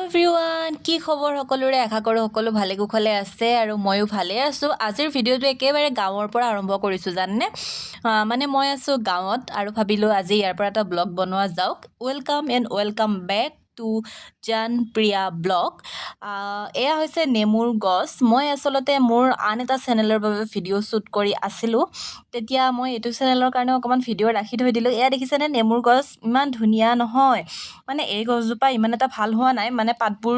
Everyone কি খবৰ সকলোৰে আশা কৰোঁ সকলো ভালে কুশলে আছে আৰু ময়ো ভালে আছোঁ। আজিৰ ভিডিঅ'টো একেবাৰে গাঁৱৰ পৰা আৰম্ভ কৰিছোঁ জাননে। মানে মই আছোঁ গাঁৱত আৰু ভাবিলোঁ আজি ইয়াৰ পৰা এটা ব্লগ বনোৱা যাওক। Welcome back to Janpriya blog. এয়া হৈছে নেমুৰ গছ। মই আচলতে মোৰ আন এটা চেনেলৰ বাবে ভিডিঅ' শ্বুট কৰি আছিলোঁ। তেতিয়া মই এইটো চেনেলৰ কাৰণে অকণমান ভিডিঅ' ৰাখি থৈ দিলোঁ। এয়া দেখিছেনে নেমুৰ গছ ইমান ধুনীয়া নহয়। মানে এই গছজোপা ইমান এটা ভাল হোৱা নাই, মানে পাতবোৰ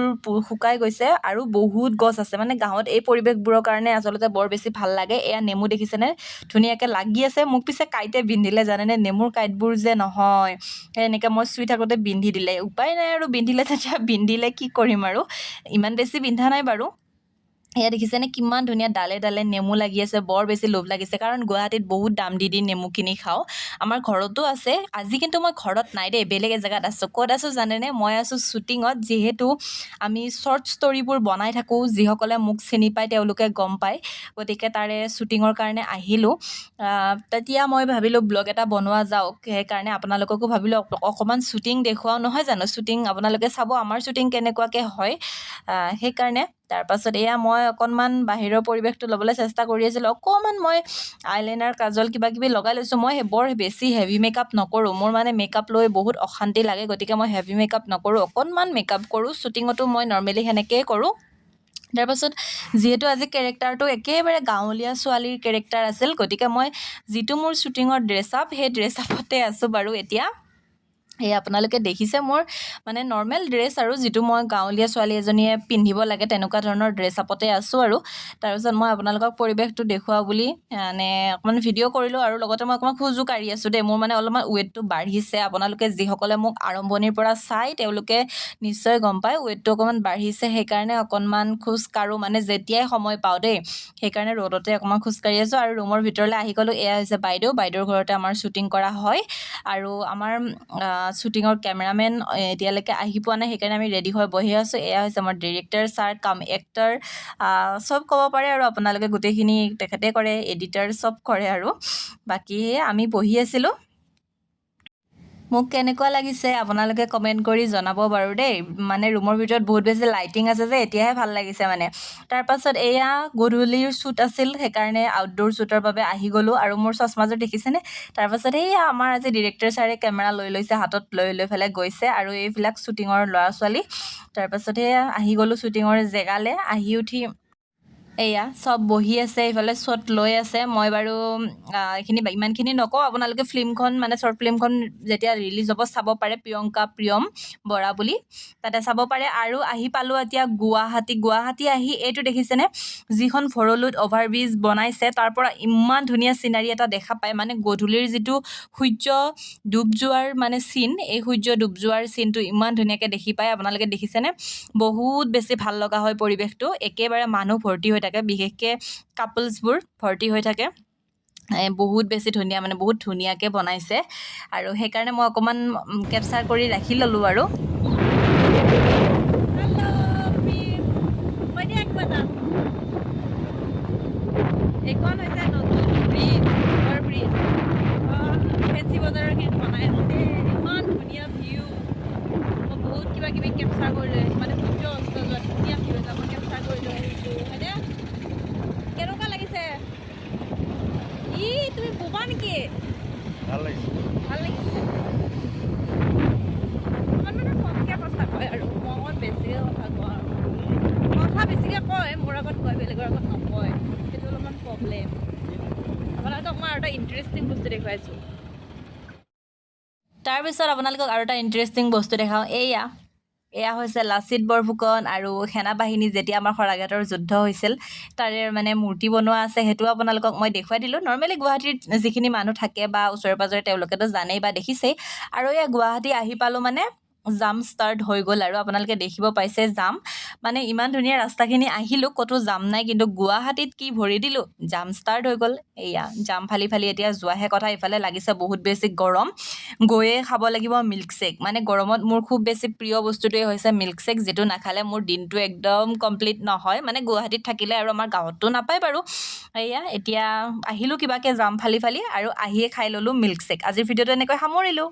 শুকাই গৈছে আৰু বহুত গছ আছে। মানে গাঁৱত এই পৰিৱেশবোৰৰ কাৰণে আচলতে বৰ বেছি ভাল লাগে। এয়া নেমু দেখিছেনে ধুনীয়াকৈ লাগি আছে। মোক পিছে কাইটে বিন্ধিলে জানেনে, নেমুৰ কাইটবোৰ যে নহয় এনেকৈ মই চুই থাকোঁতে বিন্ধি দিলে। উপায় নাই আৰু বিন্ধিলে তেতিয়া বিন্ধিলে কি কৰিম আৰু, ইমান বেছি বিন্ধা নাই বাৰু। এয়া দেখিছেনে কিমান ধুনীয়া ডালে ডালে নেমু লাগি আছে। বৰ বেছি লোভ লাগিছে কাৰণ গুৱাহাটীত বহুত দাম দি নেমু কিনি খাওঁ। আমাৰ ঘৰতো আছে। আজি কিন্তু মই ঘৰত নাই দেই, বেলেগ এজেগাত আছোঁ। ক'ত আছোঁ জানেনে, মই আছোঁ শ্বুটিঙত। যিহেতু আমি শ্বৰ্ট ষ্টৰিবোৰ বনাই থাকোঁ, যিসকলে মোক চিনি পায় তেওঁলোকে গম পায়, গতিকে তাৰে শ্বুটিঙৰ কাৰণে আহিলোঁ। তেতিয়া মই ভাবিলোঁ ব্লগ এটা বনোৱা যাওক। সেইকাৰণে আপোনালোককো ভাবিলোঁ অকণমান শ্বুটিং দেখুৱাওঁ, নহয় জানো। শ্বুটিং আপোনালোকে চাব আমাৰ শ্বুটিং কেনেকুৱাকৈ হয়। সেইকাৰণে তাৰপাছত এয়া মই অকণমান বাহিৰৰ পৰিৱেশটো ল'বলৈ চেষ্টা কৰি আছিলোঁ। অকণমান মই আইলাইনাৰ কাজল কিবা কিবি লগাই লৈছোঁ। মই বৰ বেছি হেভি মেকআপ নকৰোঁ, মোৰ মানে মেকআপ লৈ বহুত অশান্তি লাগে, গতিকে মই হেভি মেকআপ নকৰোঁ, অকণমান মেকআপ কৰোঁ। শ্বুটিঙতো মই নৰ্মেলি সেনেকৈয়ে কৰোঁ। তাৰপাছত যিহেতু আজি কেৰেক্টাৰটো একেবাৰে গাঁৱলীয়া ছোৱালীৰ কেৰেক্টাৰ আছিল, গতিকে মই যিটো মোৰ শ্বুটিঙৰ ড্ৰেছ আপ, সেই ড্ৰেছ আপতে আছোঁ বাৰু এতিয়া। এই আপোনালোকে দেখিছে মোৰ মানে নৰ্মেল ড্ৰেছ আৰু যিটো মই গাঁৱলীয়া ছোৱালী এজনীয়ে পিন্ধিব লাগে তেনেকুৱা ধৰণৰ ড্ৰেছ আপতে আছোঁ আৰু। তাৰপিছত মই আপোনালোকক পৰিৱেশটো দেখুৱাওঁ বুলি মানে অকণমান ভিডিঅ' কৰিলোঁ আৰু লগতে মই অকণমান খোজো কাঢ়ি আছোঁ দেই। মোৰ মানে অলপমান ৱেইটটো বাঢ়িছে। আপোনালোকে যিসকলে মোক আৰম্ভণিৰ পৰা চাই তেওঁলোকে নিশ্চয় গম পায় ৱেইটটো অকণমান বাঢ়িছে। সেইকাৰণে অকণমান খোজ কাঢ়োঁ, মানে যেতিয়াই সময় পাওঁ দেই, সেইকাৰণে ৰ'দতে অকণমান খোজকাঢ়ি আছোঁ। আৰু ৰুমৰ ভিতৰলৈ আহি গ'লোঁ। এয়া হৈছে বাইদেউৰ ঘৰতে আমাৰ শ্বুটিং কৰা হয়। আৰু আমাৰ শ্বুটিঙৰ কেমেৰামেন এতিয়ালৈকে আহি পোৱা নাই, সেইকাৰণে আমি ৰেডি হৈ বহি আছোঁ। এয়া হৈছে আমাৰ ডিৰেক্টৰ ছাৰ কাম এক্টৰ, চব ক'ব পাৰে আৰু আপোনালোকে, গোটেইখিনি তেখেতে কৰে, এডিটাৰ চব কৰে আৰু। বাকী আমি বহি আছিলোঁ। মোক কেনেকুৱা লাগিছে আপোনালোকে কমেণ্ট কৰি জনাব বাৰু দেই। মানে ৰুমৰ ভিতৰত বহুত বেছি লাইটিং আছে যে এতিয়াহে ভাল লাগিছে মানে। তাৰপাছত এয়া গধূলিৰ শ্বুট আছিল, সেইকাৰণে আউটডোৰ শ্বুটৰ বাবে আহি গ'লোঁ। আৰু মোৰ চশমাযোৰ দেখিছেনে। তাৰপাছত এয়া আমাৰ আজি ডিৰেক্টৰ ছাৰে কেমেৰা লৈ লৈছে, হাতত লৈ পেলাই গৈছে আৰু এইবিলাক শ্বুটিঙৰ ল'ৰা ছোৱালী। তাৰপাছত এয়া আহি গ'লোঁ শ্বুটিঙৰ জেগালৈ। আহি উঠি এয়া চব বহি আছে, এইফালে শ্বট লৈ আছে। মই বাৰু এইখিনি ইমানখিনি নকওঁ, আপোনালোকে ফিল্মখন মানে শ্বৰ্ট ফিল্মখন যেতিয়া ৰিলিজ হ'ব চাব পাৰে, প্ৰিয়ংকা প্ৰিয়ম বৰা বুলি, তাতে চাব পাৰে। আৰু আহি পালোঁ এতিয়া গুৱাহাটী আহি এইটো দেখিছেনে, যিখন ভৰলুত অভাৰব্ৰিজ বনাইছে তাৰ পৰা ইমান ধুনীয়া চিনাৰী এটা দেখা পায়। মানে গধূলিৰ যিটো সূৰ্য ডুব যোৱাৰ মানে চিন, এই সূৰ্য ডুব যোৱাৰ চিনটো ইমান ধুনীয়াকৈ দেখি পায়। আপোনালোকে দেখিছেনে, বহুত বেছি ভাল লগা হয় পৰিৱেশটো। একেবাৰে মানুহ ভৰ্তি হৈ থাকে, বিশেষকৈ কাপলছবোৰ ভৰ্তি হৈ থাকে। বহুত বেছি ধুনীয়া, মানে বহুত ধুনীয়াকৈ বনাইছে আৰু সেইকাৰণে মই অকণমান কেপচাৰ কৰি ৰাখি ল'লোঁ আৰু। এইখন হৈছে নতুন ব্ৰিজ, ফেঞ্চি বজাৰৰ গেট বনাই আছে। ইমান ধুনীয়া ভিউ। মই বহুত কিবা কিবি কেপচাৰ কৰি লৈ আহিছোঁ, মানে সূৰ্য অস্ত যোৱা ধুনীয়া ভিউ এটা মই কেপচাৰ কৰি লৈ আহিছোঁ। হয়নে, কেনেকুৱা লাগিছে? তুমি বোবা নেকি? ভাল লাগিছে। অকণমান মানে কমকৈ কথা কয় আৰু মই অকণমান বেছিকৈ কথা কওঁ আৰু। কথা বেছিকৈ কয়, মোৰ আগত কয়, বেলেগৰ আগত নকয়। সেইটো অলপমান প্ৰব্লেম। আপোনালোকক মই আৰু এটা ইণ্টাৰেষ্টিং বস্তু দেখুৱাইছোঁ। তাৰপিছত আপোনালোকক আৰু এটা ইণ্টাৰেষ্টিং বস্তু দেখাওঁ। এয়া হৈছে লাচিত বৰফুকন আৰু সেনাবাহিনী যেতিয়া আমাৰ শৰাইঘাটৰ যুদ্ধ হৈছিল তাৰে মানে মূৰ্তি বনোৱা আছে। সেইটো আপোনালোকক মই দেখুৱাই দিলোঁ। নৰ্মেলি গুৱাহাটীত যিখিনি মানুহ থাকে বা ওচৰে পাঁজৰে তেওঁলোকেতো জানেই বা দেখিছেই। আৰু এয়া গুৱাহাটী আহি পালোঁ, মানে জাম ষ্টাৰ্ট হৈ গ'ল আৰু আপোনালোকে দেখিব পাইছে জাম। মানে ইমান ধুনীয়া ৰাস্তাখিনি আহিলোঁ, ক'তো জাম নাই, কিন্তু গুৱাহাটীত কি ভৰি দিলোঁ, জাম ষ্টাৰ্ট হৈ গ'ল। এয়া জাম ফালি এতিয়া যোৱাহে কথা। ইফালে লাগিছে বহুত বেছি গৰম, গৈয়ে খাব লাগিব মিল্কশ্বেক। মানে গৰমত মোৰ খুব বেছি প্ৰিয় বস্তুটোৱে হৈছে মিল্কশ্বেক, যিটো নাখালে মোৰ দিনটো একদম কমপ্লিট নহয়। মানে গুৱাহাটীত থাকিলে আৰু আমাৰ গাঁৱততো নাপায় বাৰু। এয়া এতিয়া আহিলোঁ কিবাকৈ জাম ফালি আৰু আহিয়ে খাই ল'লোঁ মিল্কশ্বেক। আজিৰ ভিডিঅ'টো এনেকৈ সামৰিলোঁ।